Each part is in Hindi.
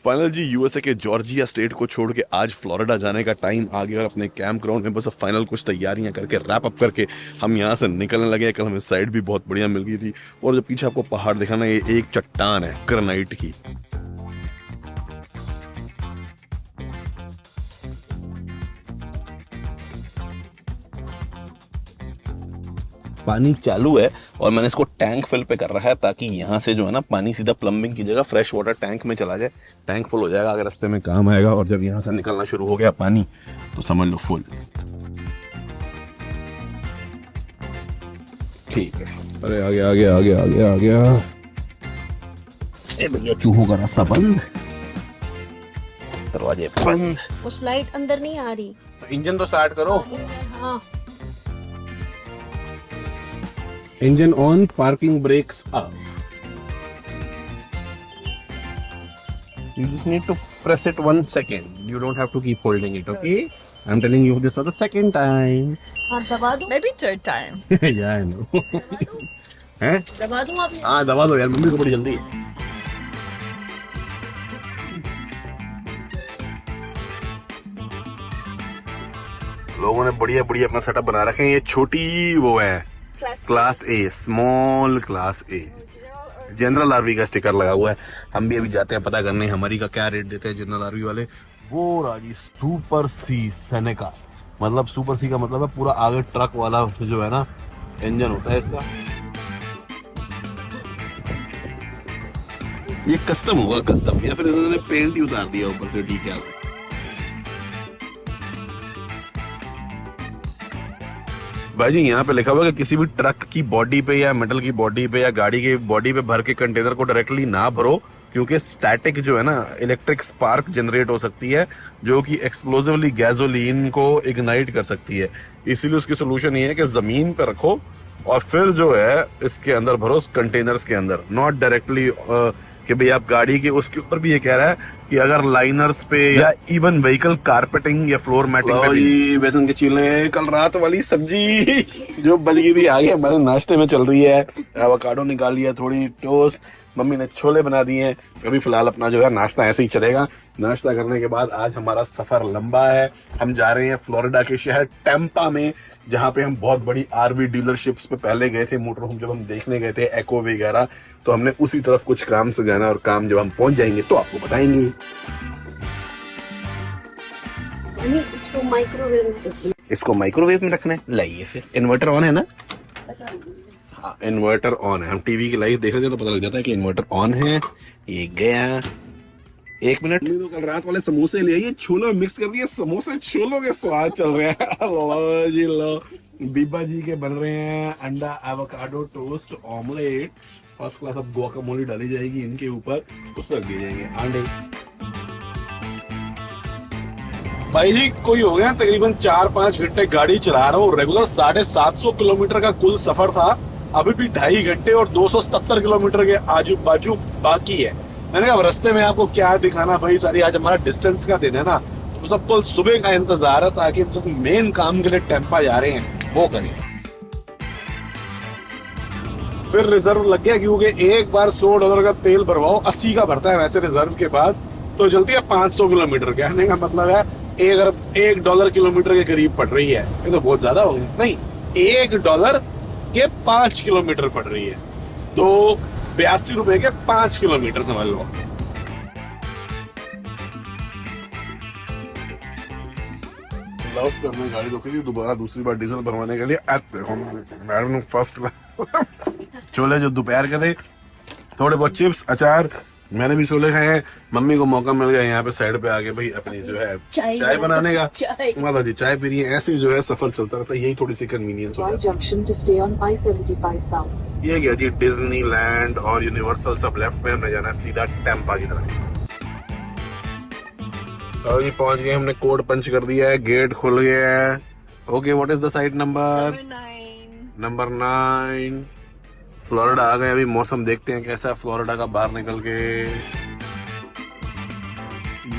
फाइनल जी, यूएसए के जॉर्जिया स्टेट को छोड़ के आज फ्लोरिडा जाने का टाइम आ गया और अपने कैंप ग्राउंड में बस अब फाइनल कुछ तैयारियां करके रैप अप करके हम यहाँ से निकलने लगे। कल हमें साइड भी बहुत बढ़िया मिल गई थी और जो पीछे आपको पहाड़ दिखाना, ये एक चट्टान है ग्रेनाइट की। पानी चालू है और मैंने इसको टैंक फिल पे कर रखा है ताकि यहाँ से जो है ना पानी सीधा प्लम्बिंग की जगह फ्रेश वाटर टैंक में चला जाए। टैंक फुल हो जाएगा, अगर रास्ते में काम आएगा, और जब यहाँ से निकलना शुरू हो गया पानी तो समझ लो फुल। ठीक है, अरे आ गया आ गया आ गया आ गया आ गया। ए भैया, चूहों का रास्ता बंद, दरवाजे बंद। उस लाइट अंदर नहीं आ रही। इंजन तो स्टार्ट करो। हाँ, Engine on, parking brakes up. You just need to press it 1 second. You don't have to keep holding it, okay? I'm telling you this for the second time. हाँ दबा दो। Maybe third time. Yeah, I know. हैं? दबा दूँ आपने? हाँ दबा दो यार, मम्मी को बड़ी जल्दी है। लोगों ने बढ़िया बढ़िया अपना सेटअप बना रखे हैं। ये छोटी वो है class A, small class A. General RV का स्टिकर लगा हुआ है। हम भी अभी जाते हैं पता करने हमारी का क्या रेट देते हैं जनरल आरवी वाले। वो राजी सुपर सी सेनेका, मतलब सुपर सी का मतलब है पूरा आगे ट्रक वाला जो है ना इंजन होता है इसका। ये कस्टम होगा, कस्टम, या फिर इन्होंने पेंट ही उतार दिया ऊपर से, ठीक है। भाई जी, यहाँ पे लिखा हुआ है कि किसी भी ट्रक की बॉडी पे या मेटल की बॉडी पे या गाड़ी की बॉडी पे भर के कंटेनर को डायरेक्टली ना भरो, क्योंकि स्टैटिक जो है ना इलेक्ट्रिक स्पार्क जनरेट हो सकती है जो कि एक्सप्लोसिवली गैसोलीन को इग्नाइट कर सकती है। इसीलिए उसकी सोल्यूशन ये है कि जमीन पे रखो और फिर जो है इसके अंदर भरो, कंटेनर्स के अंदर, नॉट डायरेक्टली कि भाई आप गाड़ी के उसके ऊपर भी ये कह रहा है कि अगर लाइनर्स पे या इवन व्हीकल कारपेटिंग या फ्लोर मैटिंग पे भी। बेसन के चीले, कल रात वाली सब्जी जो बच गई थी आगे हमारे नाश्ते में चल रही है। एवोकाडो निकाल लिया, थोड़ी टोस्ट, मम्मी ने छोले बना दिए हैं। अभी फिलहाल अपना जो है नाश्ता ऐसे ही चलेगा। नाश्ता करने के बाद आज हमारा सफर लंबा है। हम जा रहे हैं फ्लोरिडा के शहर टैम्पा में, जहाँ पे हम बहुत बड़ी आरवी डीलरशिप्स पे पहले गए थे, मोटर होम जब हम देखने गए थे, एको वगैरह। तो हमने उसी तरफ कुछ काम से जाना, और काम जब हम पहुंच जाएंगे तो आपको बताएंगे। इसको माइक्रोवेव में रखना है। लाइए फिर, इन्वर्टर ऑन है ना? हाँ, इन्वर्टर ऑन है। हम टीवी की लाइव देख रहे थे तो पता लग जाता है कि इन्वर्टर ऑन है। ये गया, 1 मिनट। तो कल रात वाले समोसे ले आइए, छोले में मिक्स कर दिए समोसे, छोलों के स्वाद चल रहे हैं। लो जी लो, बीबा जी के बन रहे हैं अंडा avocado toast omelette, first class. अब गुआकामोली डाली जाएगी इनके ऊपर, उस पर दिए जाएंगे अंडे। भाई जी, कोई हो गया तकरीबन 4-5 घंटे गाड़ी चला रहा हूँ। रेगुलर 750 किलोमीटर का कुल सफर था, अभी भी 2.5 घंटे और 277 किलोमीटर के आजू बाजू बाकी है। मैंने कहा रास्ते में आपको क्या दिखाना भाई, सारी आज हमारा डिस्टेंस का दिन है ना, तो सबको सुबह का इंतजार है ताकि जिस मेन काम के लिए टैम्पा जा रहे हैं वो करें। फिर रिजर्व लग गया, क्योंकि एक बार $100 का तेल भरवाओ, 80 का भरता है वैसे रिजर्व के बाद, तो चलती है 500 किलोमीटर। कहने का मतलब है $1 किलोमीटर के करीब पड़ रही है। ये तो बहुत ज्यादा हो गया। नहीं, $1 के 5 किलोमीटर पड़ रही है, तो ₹82 के 5 किलोमीटर समझ लो। हमने गाड़ी रोकी थी दोबारा दूसरी बार डीजल भरवाने के लिए। मैडम फर्स्ट छोले जो दोपहर के थे, थोड़े बहुत चिप्स, अचार, मैंने भी छोले खाए हैं। मम्मी को मौका मिल गया यहाँ पे साइड पे आके भाई अपनी जो है चाय बनाने का। मतलब जी चाय पी रही है, ऐसे जो है सफर चलता रहता है। यही थोड़ी सी कन्वीनियंस हो जाती है। ये क्या जी, डिज्नीलैंड और यूनिवर्सल सब लेफ्ट में, हमने जाना है सीधा टैम्पा की तरफ। और ये पहुंच गए, हमने कोड पंच कर दिया है, गेट खुल गया है। Okay, what is the site number? Number 9। Florida आ गए। अभी मौसम देखते हैं कैसा है फ्लोरिडा का बाहर निकल के।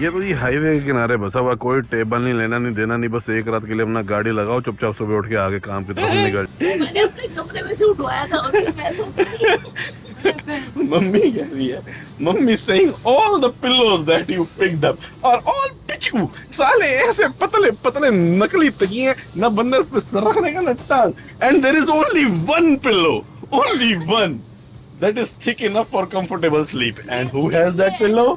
ये तो ये हाईवे के किनारे बसा हुआ, कोई टेबल नहीं, लेना नहीं देना नहीं, बस एक रात के लिए अपना गाड़ी लगाओ, चुपचाप सुबह उठ के आगे काम की तरफ निकल। मैंने अपने कमरे में से उठवाया था और फिर मैं सो गई। मम्मी कह रही है, mummy saying all the pillows that you picked up are all पिचू, साले ऐसे पतले पतले नकली तकिए, ना बंदा इस पे सर रखने का ना टांग, and there is only one pillow, only one that is thick enough for comfortable sleep, and who has that pillow?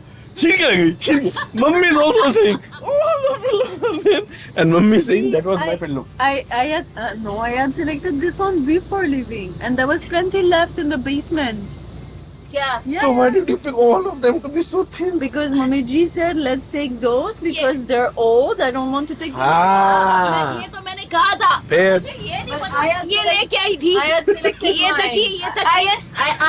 Mummy is also saying, oh, the pillow. And mummy saying that was my pillow. I had selected this one before leaving, and there was plenty left in the basement. क्या? Yeah. So why did you pick all of them to be so thin? Because Mummy G said let's take those because they're old. I don't want to take. Ah. ये तो मैंने कहा था। फिर ये नहीं पता, ये लेके आई थी। I had selected ये mine. तकिए, ये तकिए।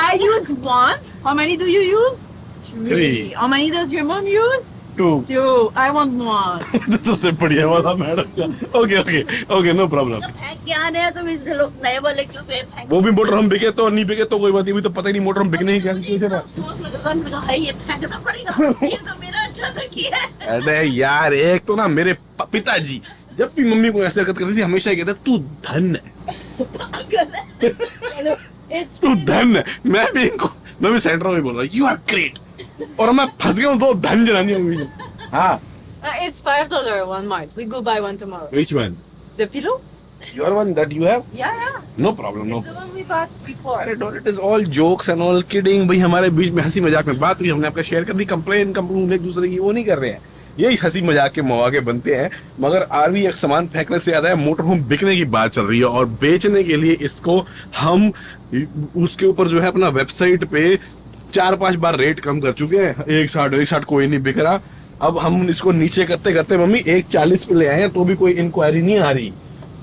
I used one. How many do you use? Three. How many does your mom use? 2. 2. I want one. सबसे बढ़िया वाला मैडम का। Okay, no problem. तो फेंक के आने हैं तो इस लोग नए वाले क्यों फेंक? वो भी मोटर हम बिके तो नहीं बिके तो कोई बात नहीं, अभी तो पता ही नहीं मोटर हम बिकने ही क्या कैसे ना। सोच लगा है ये फेंकना पड़ेगा। ये तो मेरा अच्छा तकिया है। अरे यार, एक तो ना मेरे पिताजी जब भी मम्मी को ऐसे हरकत करती थी हमेशा कहते तू धन है, पागल है। It's तू धन है। मैं भी सेंटर में बोल रहा यू आर ग्रेट, और मैं फंस गया हूँ तो धन जनानी हो गई। हाँ, it's $5 one Mart. We go buy one tomorrow. which one? The pillow? Your one that you have? Yeah. No problem, no. The one we bought before. अरे don't, it is all jokes and all kidding. भाई हमारे बीच में हंसी मजाक में बात हुई, हमने आपका शेयर कर दी। कंप्लेन एक दूसरे की वो नहीं कर रहे हैं, यही हंसी मजाक के मौके बनते हैं। मगर आरवी एक सामान फेंकने से ज्यादा है मोटर होम बिकने की बात चल रही है, और बेचने के लिए इसको हम उसके ऊपर जो है अपना वेबसाइट पे 4-5 बार रेट कम कर चुके हैं। 160 कोई नहीं बिक रहा। अब हम इसको नीचे करते करते मम्मी 140 पे ले आए हैं तो भी कोई इंक्वायरी नहीं आ रही।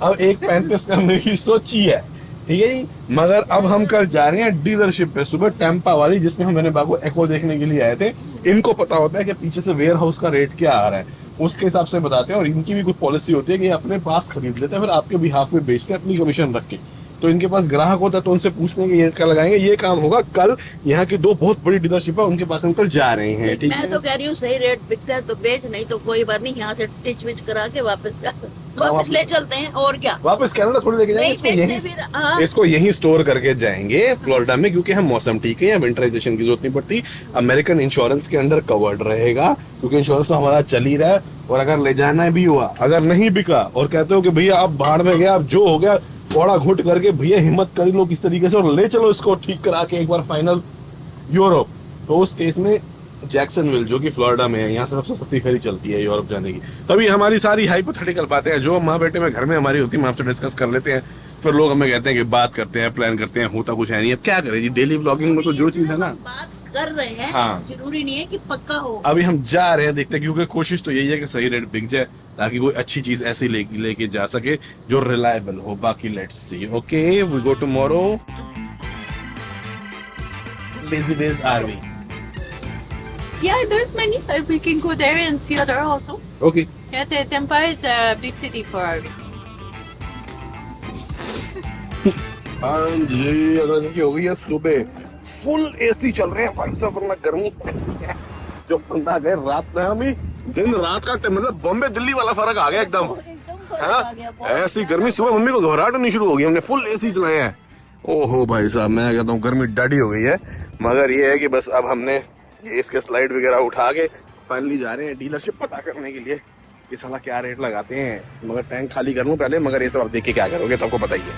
अब 135 करने की सोची है, ठीक है जी। मगर अब हम कल जा रहे हैं डीलरशिप पे सुबह, टेम्पा वाली, जिसमें हम मैंने बाबू एको देखने के लिए आए थे। इनको पता होता है कि पीछे से वेयर हाउस का रेट क्या आ रहा है, उसके हिसाब से बताते हैं। और इनकी भी कुछ पॉलिसी होती है कि ये अपने पास खरीद लेते हैं फिर आपके बिहाफ में बेचते हैं अपनी कमीशन रख के। तो इनके पास ग्राहक होता है तो उनसे पूछने के ये क्या लगाएंगे। ये काम होगा कल। यहाँ की 2 बहुत बड़ी डीलरशिप है, उनके पास हम कल जा रहे हैं, ठीक है। मैं तो कह रही हूँ सही रेट बिकता है तो बेच, नहीं तो कोई बात नहीं, यहाँ से टिच विच करा के वापस ले चलते हैं। और क्या, वापस कनाडा थोड़ी लेके जाएंगे, इसको यहीं स्टोर करके जाएंगे फ्लोरिडा में, क्योंकि हम मौसम ठीक है, यहाँ विंटराइजेशन की जरूरत नहीं पड़ती। अमेरिकन इंश्योरेंस के अंडर कवर्ड रहेगा, क्योंकि इंश्योरेंस तो हमारा चल ही रहा है। और अगर ले जाना भी हुआ, अगर नहीं बिका और कहते हो कि भैया आप बाहर में गया, अब जो हो गया थोड़ा घुट करके भैया हिम्मत कर लो किस तरीके से और ले चलो इसको ठीक करा के एक बार फाइनल यूरोप, तो उस केस में जैक्सनविल जो कि फ्लोरिडा में है, यहाँ से सबसे सस्ती फेरी चलती है यूरोप जाने की। तभी हमारी सारी हाइपोथेटिकल बातें हैं जो माँ बेटे में घर में हमारी होती है, हम आपसे डिस्कस कर लेते हैं। फिर लोग हमें कहते हैं कि बात करते हैं, प्लान करते हैं, होता कुछ है नहीं। अब क्या करें जी, डेली व्लॉगिंग में तो जो चीज है ना बात कर रहे हैं, हाँ। जरूरी नहीं है कि पक्का हो। अभी हम जा रहे हैं, देखते हैं, क्योंकि कोशिश तो यही है कि सही रेट बिक जाए ताकि कोई अच्छी चीज ऐसी लेके जा सके जो रिलायबल हो। बाकी let's see. Okay, we go tomorrow. Busy days are we? Yeah, there's many. We can go there and see other also. Okay. Yeah, Tampa is a big city for RV. हाँ जी, अगर इनकी हो गई है सुबह, फुल एसी चल रहे हैं भाई साहब, वरना गर्मी जो बंदा गए रात में, हमें दिन रात का मतलब बॉम्बे दिल्ली वाला फर्क आ गया एकदम, है ना। ऐसी गर्मी, सुबह मम्मी को घबराहट होनी शुरू हो गई, हमने फुल एसी चलाए हैं। ओहो भाई साहब, मैं कहता हूँ गर्मी डाडी हो गई है। मगर ये है कि बस अब हमने ये इसके स्लाइड वगैरह उठा के फाइनली जा रहे हैं डीलरशिप पता करने के लिए कि साला क्या रेट लगाते हैं। मगर टैंक खाली कर लूं पहले, मगर ये सब आप देख के क्या करोगे तो आपको बताइए।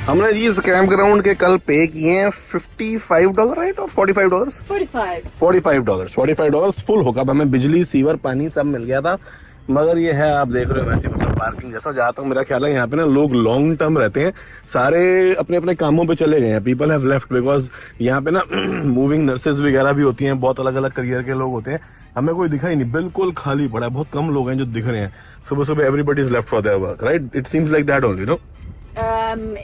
हमने जी इस कैंप ग्राउंड के कल पे किए हैं $55 राइट, और $45 $45 फुल होगा। हमें बिजली, सीवर, पानी सब मिल गया था। मगर ये है, आप देख रहे हो वैसे मतलब पार्किंग जैसा। जहाँ तक मेरा ख्याल है यहाँ पे ना लोग लॉन्ग टर्म रहते हैं, सारे अपने अपने कामों पे चले गए हैं। पीपल हैव लेफ्ट बिकॉज यहाँ पे ना मूविंग नर्सेज वगैरह भी होती हैं, बहुत अलग अलग करियर के लोग होते हैं। हमें कोई दिखा ही नहीं, बिल्कुल खाली पड़ा है, बहुत कम लोग हैं जो दिख रहे हैं। सुबह सुबह everybody is left for their work, right? It seems like that only, no?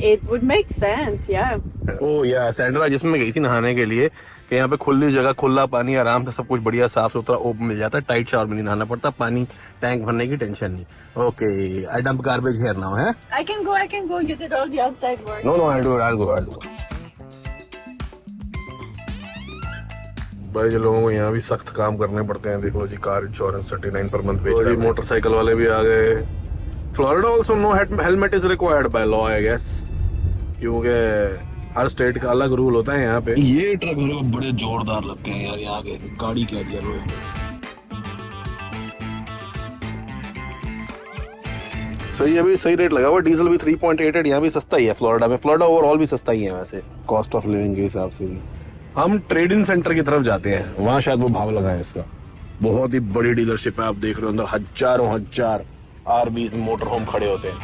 It would make sense, yeah. Oh yeah Sandra, जिसमें गई थी नहाने के लिए, कि यहाँ पे खुली जगह, खुला पानी, आराम से सब कुछ बढ़िया साफ सुथरा ओपन मिल जाता है। टाइट शावर में नहीं नहाना पड़ता, पानी टैंक भरने की टेंशन नहीं। Okay, I dump garbage here now, है? I can go. You did all the outside work. No I'll go. भाई, जो लोगों को यहाँ भी सख्त काम करने पड़ते हैं, देखो जी, कार इंश्योरेंस 39 पर मंथ बेच रहे हैं। मोटरसाइकिल वाले भी आ गए। Florida also no helmet is required by law, I guess. क्योंकि हर स्टेट का अलग रूल होता है यहाँ पे। ये ट्रक मेरे को बड़े जोरदार लगते हैं यार, यहाँ के गाड़ी कैरियर में। सही, अभी सही रेट लगा हुआ। डीजल भी 3.88, यहाँ भी सस्ता ही है फ्लोरिडा में। फ्लोरिडा ओवरऑल भी सस्ता ही है वैसे, कॉस्ट ऑफ लिविंग के हिसाब से भी। हम ट्रेडिंग सेंटर की तरफ जाते हैं, वहां शायद वो भाव लगा है इसका। बहुत ही बड़ी डीलरशिप है, आप देख रहे हो अंदर हजारों हजार आरवीज मोटर होम खड़े होते हैं।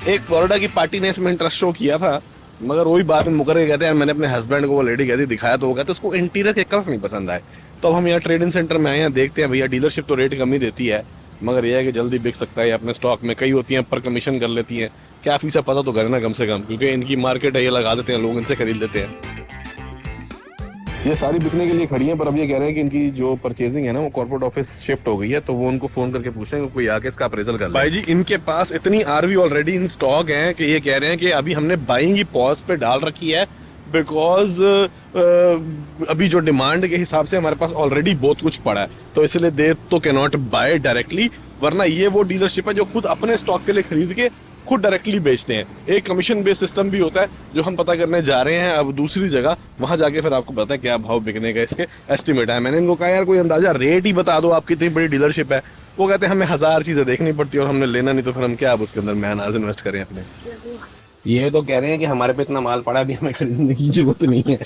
एक फ्लोरिडा की पार्टी ने इसमें इंटरेस्ट शो किया था, मगर वही बात में मुकर के कहते हैं, मैंने अपने हस्बैंड को वो लेडी कहती दिखाया तो वो कहते उसको इंटीरियर के कलर नहीं पसंद आए। तो अब हम यहाँ ट्रेडिंग सेंटर में आए हैं, देखते हैं भैया डीलरशिप तो रेट कम ही देती है, मगर यह है कि जल्दी बिक सकता है अपने स्टॉक में। कई होती हैं पर कमीशन कर लेती हैं, क्या फीस है पता तो करे ना कम से कम, क्योंकि इनकी मार्केट है, ये लगा देते हैं लोग, इनसे खरीद लेते हैं। ये सारी बिकने के लिए खड़ी हैं, पर अब ये कह रहे हैं कि इनकी जो परचेजिंग है ना वो कॉर्पोरेट ऑफिस शिफ्ट हो गई है, तो वो उनको फोन करके पूछेंगे कोई आके इसका अप्रेजल कर ले। भाई जी इनके पास इतनी आरवी ऑलरेडी इन स्टॉक हैं कि ये कह रहे हैं कि अभी हमने बाइंग ही पॉज पे डाल रखी है, बिकॉज अभी जो डिमांड के हिसाब से हमारे पास ऑलरेडी बहुत कुछ पड़ा है, तो इसलिए दे तो कैन नॉट बाय डायरेक्टली, वरना ये वो डीलरशिप है जो खुद अपने स्टॉक के लिए खरीद के खुद डायरेक्टली बेचते हैं। एक कमीशन बेस्ड सिस्टम भी होता है जो हम पता करने जा रहे हैं अब दूसरी जगह, वहां जाके फिर आपको पता है क्या भाव बिकने का इसके एस्टिमेट है। मैंने इनको कहा यार कोई अंदाजा रेट ही बता दो, आपकी इतनी बड़ी डीलरशिप है। वो कहते हैं हमें 1000 चीजें देखनी पड़ती है और हमने लेना नहीं, तो फिर हम क्या अब उसके अंदर महनाज इन्वेस्ट करें अपने। ये तो कह रहे हैं कि हमारे पे इतना माल पड़ा, अभी हमें खरीदने की जरूरत नहीं है।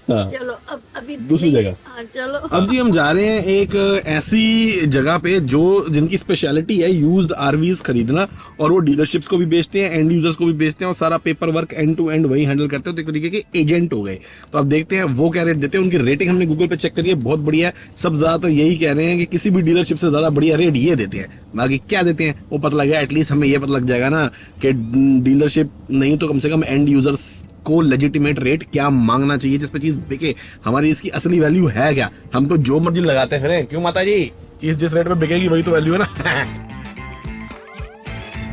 चलो अब अभी दूसरी जगह। हाँ चलो। अब जी हम जा रहे हैं एक ऐसी जगह पे जो जिनकी स्पेशलिटी है यूज्ड आरवीज खरीदना, और वो डीलरशिप्स को भी बेचते हैं, एंड यूजर्स को भी बेचते हैं, और सारा paper work end to end वही हैंडल करते हैं, तो एक तरीके के एजेंट हो गए। तो अब देखते हैं वो क्या रेट देते हैं। उनकी रेटिंग हमने गूगल पे चेक करी है, बहुत बढ़िया है। सब ज्यादातर यही कह रहे हैं कि किसी भी डीलरशिप से ज्यादा बढ़िया रेट ये देते हैं। बाकी क्या देते हैं वो पता लग गया, एटलीस्ट हमें ये पता लग जाएगा ना कि डीलरशिप नहीं तो कम से कम एंड यूजर्स को लेजिटिमेट रेट क्या मांगना चाहिए जिस पे चीज बिके। हमारी इसकी असली वैल्यू है क्या? हम तो जो मर्जी लगाते फिरें, क्यों माता जी? चीज जिस रेट पे बिकेगी वही तो वैल्यू है ना।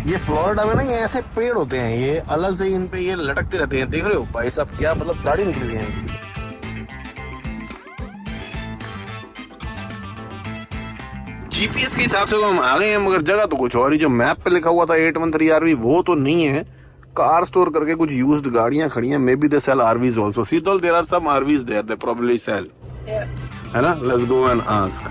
ये फ्लोरिडा में ना ये ऐसे पेड़ होते हैं, ये अलग से इन पे ये लटकते रहते हैं, देख रहे हो भाई साहब, क्या मतलब दाढ़ी निकल रही है। जीपीएस के हिसाब से तो हम आ गए हैं, मगर जगह तो कुछ और ही। जो मैप पे लिखा हुआ था 813 आरवी वो तो नहीं है। कार स्टोर करके कुछ यूज्ड गाड़ियां खड़ी हैं, maybe they sell RVs also. Sheetal, there are some RVs there, they probably sell, है ना? Let's go and ask.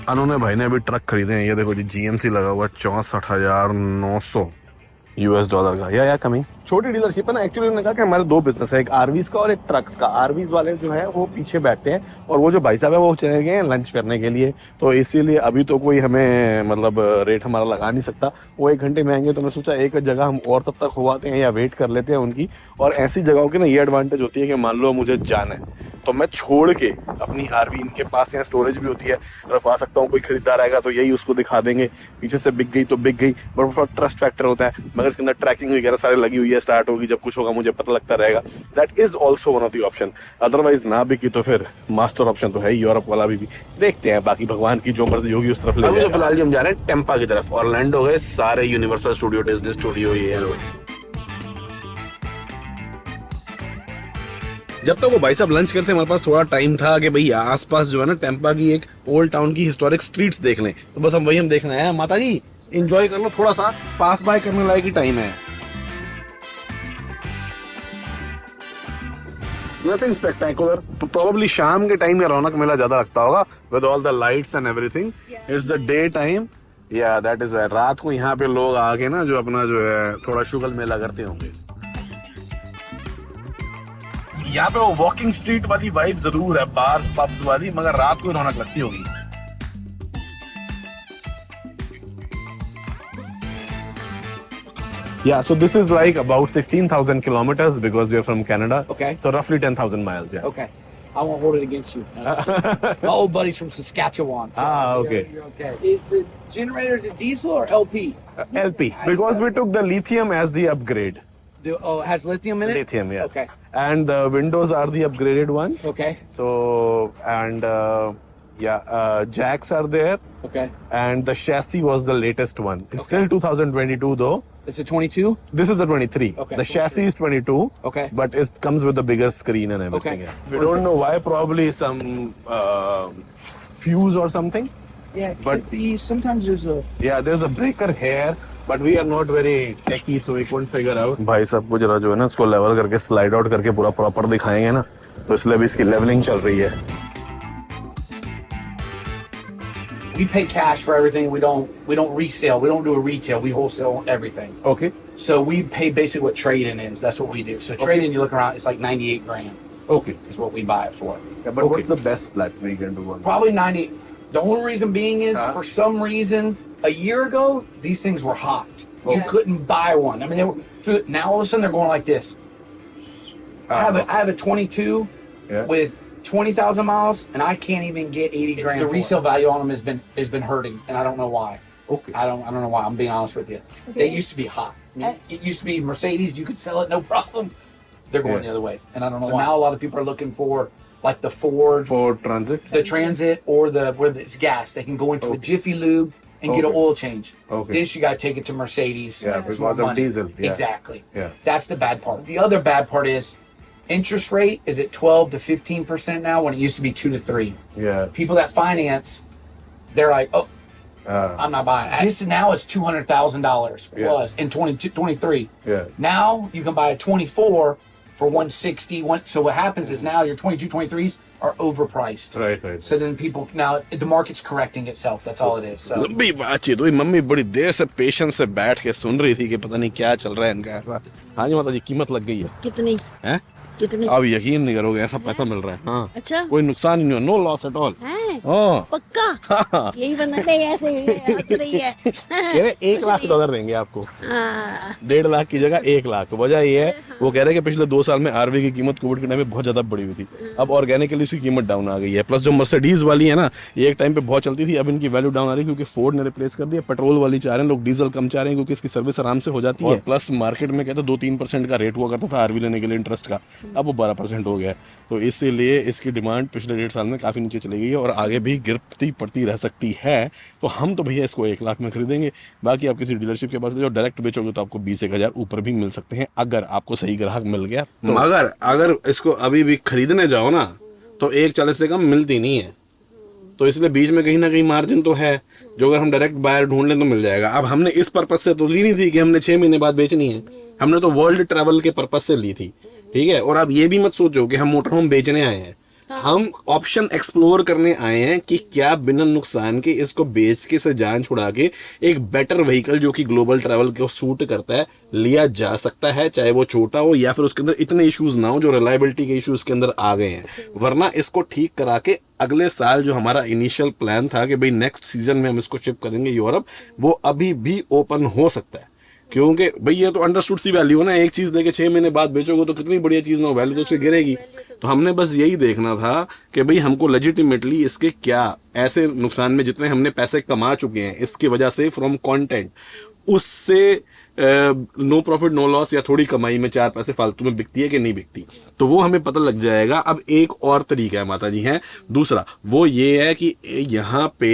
उन्होंने भाई ने अभी ट्रक खरीदे हैं, ये देखो जी जीएमसी लगा हुआ 64,900 US डॉलर का। या कमिंग छोटी डीलरशिप है ना। एक्चुअली उन्होंने कहा कि हमारे दो बिजनेस है, एक आरवीज का और एक ट्रक्स का। आरवीज वाले जो है वो पीछे बैठते हैं, और वो जो भाई साहब है वो चले गए हैं लंच करने के लिए, तो इसीलिए अभी तो कोई हमें मतलब रेट हमारा लगा नहीं सकता। वो 1 घंटे में आएंगे, तो मैं सोचा एक जगह हम और तब तक हुआते हैं या वेट कर लेते हैं उनकी। और ऐसी जगहों की ना ये एडवांटेज होती है कि मान लो मुझे जाना है तो मैं छोड़ के अपनी आरवी इनके पास यहाँ स्टोरेज भी होती है, रखवा सकता हूँ। कोई खरीदार आएगा तो यही उसको दिखा देंगे, पीछे से बिक गई तो बिक गई, बट ट्रस्ट फैक्टर होता है। मगर इसके अंदर ट्रैकिंग वगैरह सारे लगी हुई है, स्टार्ट होगी जब कुछ होगा मुझे पता लगता रहेगा। That is also one of the option. Otherwise ना बिकी तो फिर मास्टर ऑप्शन तो है ही, यूरोप वाला भी देखते हैं। बाकी भगवान की जो मर्जी होगी उस तरफ ले जाएगा। फिलहाल हम जा रहे हैं टेम्पा की तरफ। ऑरलैंडो गए सारे, यूनिवर्सल स्टूडियो, डिज्नी स्टूडियो, ये जब तक वो भाई साहब लंच करते हमारे पास थोड़ा टाइम था कि भाई आसपास जो है ना टेम्पा की एक ओल्ड टाउन की हिस्टोरिक स्ट्रीट्स देख लें, तो बस हम वही देखना है। माता जी एंजॉय कर लो, थोड़ा सा पास बाय करने लायक ही टाइम है। Nothing spectacular. Probably शाम के टाइम में रौनक मेला ज्यादा लगता होगा, with all the lights and everything. It's the day time. Yeah, that is right. रात को यहाँ पे लोग आके ना जो अपना जो है थोड़ा शुगल मेला करते होंगे। यहाँ पे वो वॉकिंग स्ट्रीट वाली वाइब जरूर है, बार्स पब्स वाली, मगर रात को रौनक लगती होगी। Yeah, so this is like about 16,000 kilometers because we are from Canada. Okay. So roughly 10,000 miles, yeah. Okay. I won't hold it against you. No, just kidding. My old buddy's from Saskatchewan. So Okay. You're okay. Is the generator a diesel or LP? LP, because we took the lithium as the upgrade. It has lithium in it? Lithium, yeah. Okay. And the windows are the upgraded ones. Okay. So, and jacks are there. Okay. And the chassis was the latest one. It's still 2022 though. It's a 22? This is a 23. Okay. The chassis is 22. Okay. But it comes with the bigger screen and everything. Okay. Yeah. We don't know why, probably some fuse or something. Yeah, it But- could be. Sometimes there's a. Yeah, there's a breaker here, but we are not very techy, so we couldn't figure out. भाई सब कुछ जरा जो है ना इसको लेवल करके स्लाइड आउट करके पूरा प्रॉपर दिखाएंगे ना, तो इसलिए भी इसकी लेवलिंग चल रही है. We pay cash for everything. We don't resell. We don't do a retail. We wholesale everything. Okay. So we pay basically what trade-in is. That's what we do. So trade-in, you look around, it's like 98 grand Okay. is what we buy it for. Yeah, but what's the best flat we can do on? Probably 90. The only reason being is Uh-huh. for some reason a year ago these things were hot. You Okay. couldn't buy one. I mean, they were now all of a sudden they're going like this. I have a 22 Yeah. with 20,000 miles, and I can't even get 80 grand. The resale value on them has been hurting, and I don't know why. Okay. I don't know why. I'm being honest with you. They used to be hot. I mean, it used to be Mercedes. You could sell it no problem. They're going Yeah. the other way, and I don't know why. Now a lot of people are looking for like the Ford, For transit? the Transit, or where it's gas. They can go into a Jiffy Lube and get an Okay. oil change. Okay. This you got to take it to Mercedes. Yeah, It's because more of money. diesel, yeah. Exactly. Yeah. That's the bad part. The other bad part is interest rate is at 12 to 15% now when it used to be 2 to 3. Yeah. People that finance, they're like, oh, I'm not buying it. This now is $200,000 Yeah. plus in 22, 23. Yeah. Now you can buy a 24 for 160. So what happens is now your 22, 23s are overpriced. Right. So then people now the market's correcting itself. That's all it is. So लंबी बातचीत हुई. मम्मी बड़ी देर से पेशेंस से बैठ के सुन रही थी कि पता नहीं क्या चल रहा है इनका ऐसा. हाँ जी माता जी, कीमत लग गई है. कितनी हैं? कितनी? अब यकीन नहीं करोगे, ऐसा पैसा मिल रहा है. हाँ. अच्छा कोई नुकसान ही नहीं हुआ. No loss at all. है हाँ. पक्का यही बंदा नहीं ऐसे हंस रही है. कह रहे $1,00,000 देंगे आपको. हाँ, 1.5 लाख की जगह 1 लाख. वजह ये है, वो कह रहे हैं कि पिछले 2 साल में आरवी की कीमत कोविड के टाइम में बहुत ज्यादा बढ़ी हुई थी. अब ऑर्गेनिकली उसकी कीमत डाउन आ गई है. प्लस जो मर्सिडीज वाली है ना, ये एक टाइम पे बहुत चलती थी, अब इनकी वैल्यू डाउन आ रही है क्योंकि फोर्ड ने रिप्लेस कर दिया. पेट्रोल वाली चाह रहे हैं लोग, डीजल कम चाह रहे हैं क्योंकि इसकी सर्विस आराम से हो जाती है. प्लस मार्केट में कहते 2-3% का रेट हुआ करता था आरवी लेने के लिए इंटरेस्ट का, अब वो 12% हो गया है. तो इसीलिए इसकी डिमांड पिछले 1.5 साल में काफ़ी नीचे चली गई है और आगे भी गिरती पड़ती रह सकती है. तो हम तो भैया इसको 1 लाख में खरीदेंगे. बाकी आप किसी डीलरशिप के पास जो डायरेक्ट बेचोगे तो आपको 20-1,000 ऊपर भी मिल सकते हैं अगर आपको सही ग्राहक मिल गया. तो अगर इसको अभी भी खरीदने जाओ ना तो 1,40 से कम मिलती नहीं है. तो इसलिए बीच में कहीं ना कहीं मार्जिन तो है, जो अगर हम डायरेक्ट बायर ढूंढ लें तो मिल जाएगा. अब हमने इस पर्पज से तो ली नहीं थी कि हमने 6 महीने बाद बेचनी है. हमने तो वर्ल्ड ट्रैवल के पर्पज से ली थी. ठीक है. और आप ये भी मत सोचो कि हम मोटर होम बेचने आए हैं. हम ऑप्शन एक्सप्लोर करने आए हैं कि क्या बिना नुकसान के इसको बेच के से जान छुड़ा के एक बेटर व्हीकल जो कि ग्लोबल ट्रैवल को सूट करता है लिया जा सकता है, चाहे वो छोटा हो या फिर उसके अंदर इतने इश्यूज ना हो जो रिलायबिलिटी के इश्यूज के अंदर आ गए हैं. वरना इसको ठीक करा के अगले साल जो हमारा इनिशियल प्लान था कि भाई नेक्स्ट सीजन में हम इसको शिप करेंगे यूरोप, वो अभी भी ओपन हो सकता है. क्योंकि भाई ये तो अंडरस्टूड सी वैल्यू है ना. एक चीज लेके 6 महीने बाद बेचोगे तो कितनी बढ़िया चीज ना हो, वैल्यू तो उसकी गिरेगी. तो हमने बस यही देखना था कि भाई हमको लेजिटिमेटली इसके क्या ऐसे नुकसान में जितने हमने पैसे कमा चुके हैं इसकी वजह से फ्रॉम कंटेंट, उससे नो प्रॉफिट नो लॉस या थोड़ी कमाई में 4 पैसे फालतू में बिकती है कि नहीं बिकती, तो वो हमें पता लग जाएगा. अब एक और तरीका है माता जी है दूसरा, वो ये है कि यहाँ पे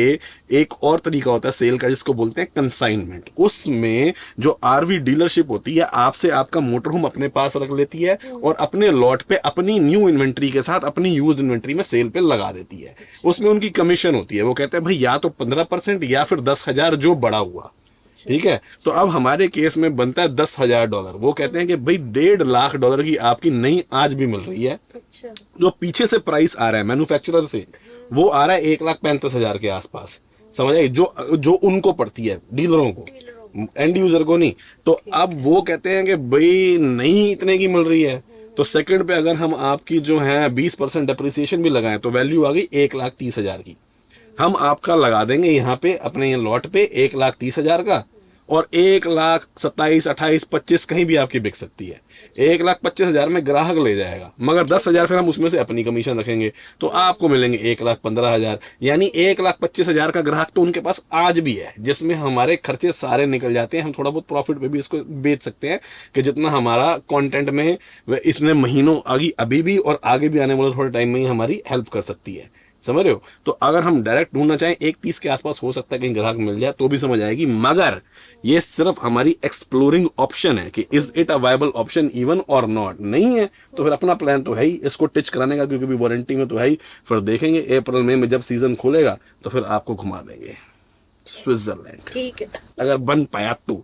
एक और तरीका होता है सेल का जिसको बोलते हैं कंसाइनमेंट. उसमें जो आरवी डीलरशिप होती है आपसे आपका मोटर होम अपने पास रख लेती है और अपने लॉट पे अपनी न्यू इन्वेंट्री के साथ अपनी यूज्ड इन्वेंट्री में सेल पे लगा देती है. उसमें उनकी कमीशन होती है. वो कहते हैं भाई या तो 15% या फिर 10,000 जो बड़ा हुआ. ठीक है. तो अब हमारे केस में बनता है $10,000. वो कहते हैं कि भाई $1.5 लाख की आपकी नई आज भी मिल रही है. अच्छा जो पीछे से प्राइस आ रहा है मैन्युफैक्चरर से, वो आ रहा है 1,35,000 के आसपास. समझ आए, जो उनको पड़ती है डीलरों को, एंड यूजर को नहीं. तो अब वो कहते हैं कि भाई नहीं इतने की मिल रही है. तो सेकंड पे अगर हम आपकी जो है 20% डेप्रिसिएशन भी लगाएं तो वैल्यू आ गई 1,30,000 की. हम आपका लगा देंगे यहाँ पे अपने लॉट पे 1,30,000 का, और 1,27,000, 28,000, 25,000 कहीं भी आपकी बिक सकती है. 1,25,000 में ग्राहक ले जाएगा, मगर 10,000 फिर हम उसमें से अपनी कमीशन रखेंगे तो आपको मिलेंगे 1,15,000. यानी 1,25,000 का ग्राहक तो उनके पास आज भी है, जिसमें हमारे खर्चे सारे निकल जाते हैं. हम थोड़ा बहुत प्रॉफिट पे भी इसको बेच सकते हैं कि जितना हमारा कंटेंट में इसने महीनों अभी भी और आगे भी आने वाले थोड़े टाइम में ही हमारी हेल्प कर सकती है. समझ रहे हो? तो अगर हम डायरेक्ट ढूंढना चाहें 1:30 के आसपास हो सकता है कहीं ग्राहक मिल जाए तो भी समझ आएगी, मगर ये सिर्फ हमारी एक्सप्लोरिंग ऑप्शन है कि is it a viable option even और नॉट। नहीं है तो फिर अपना प्लान तो है ही इसको टिच कराने का, क्योंकि भी वारंटी में तो है ही। फिर देखेंगे अप्रैल मई में जब सीजन खुलेगा तो फिर आपको घुमा देंगे स्विट्जरलैंड, ठीक है। अगर बन पाया तो।